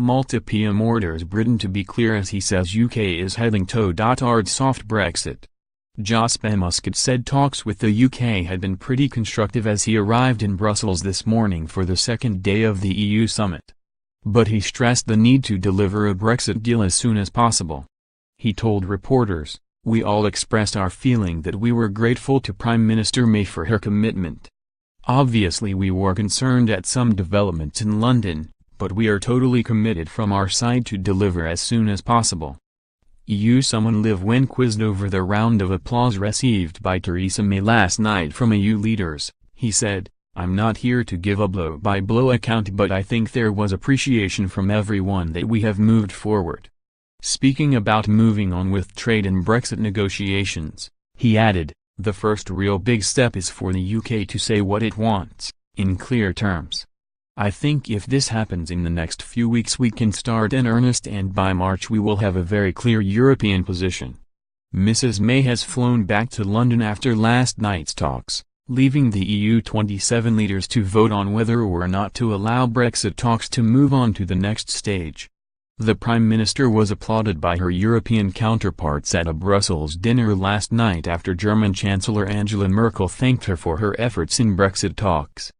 Malta PM orders Britain to be clear as he says UK is heading tow.ards soft Brexit. Jospeh Muscat said talks with the UK had been pretty constructive as he arrived in Brussels this morning for the second day of the EU summit. But he stressed the need to deliver a Brexit deal as soon as possible. He told reporters, "We all expressed our feeling that we were grateful to Prime Minister May for her commitment. Obviously we were concerned at some developments in London, but we are totally committed from our side to deliver as soon as possible." EU Someone Live when quizzed over the round of applause received by Theresa May last night from EU leaders, he said, "I'm not here to give a blow-by-blow account, but I think there was appreciation from everyone that we have moved forward." Speaking about moving on with trade and Brexit negotiations, he added, "The first real big step is for the UK to say what it wants, in clear terms. I think if this happens in the next few weeks we can start in earnest, and by March we will have a very clear European position." Mrs. May has flown back to London after last night's talks, leaving the EU 27 leaders to vote on whether or not to allow Brexit talks to move on to the next stage. The Prime Minister was applauded by her European counterparts at a Brussels dinner last night after German Chancellor Angela Merkel thanked her for her efforts in Brexit talks.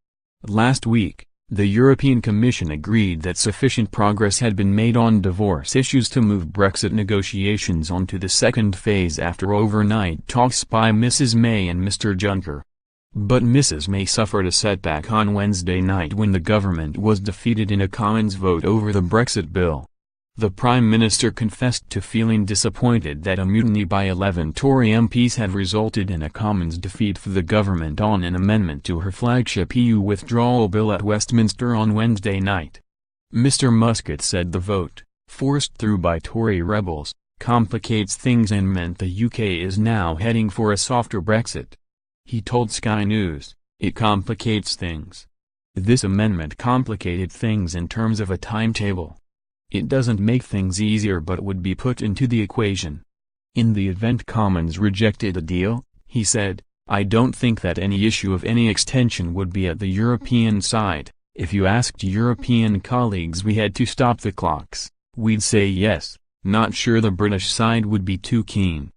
Last week, the European Commission agreed that sufficient progress had been made on divorce issues to move Brexit negotiations onto the second phase after overnight talks by Mrs. May and Mr. Juncker. But Mrs. May suffered a setback on Wednesday night when the government was defeated in a Commons vote over the Brexit bill. The Prime Minister confessed to feeling disappointed that a mutiny by 11 Tory MPs had resulted in a Commons defeat for the government on an amendment to her flagship EU withdrawal bill at Westminster on Wednesday night. Mr. Muscat said the vote, forced through by Tory rebels, complicates things and meant the UK is now heading for a softer Brexit. He told Sky News, "It complicates things. This amendment complicated things in terms of a timetable. It doesn't make things easier but would be put into the equation. In the event Commons rejected a deal," he said, "I don't think that any issue of any extension would be at the European side. If you asked European colleagues we had to stop the clocks, we'd say yes. Not sure the British side would be too keen."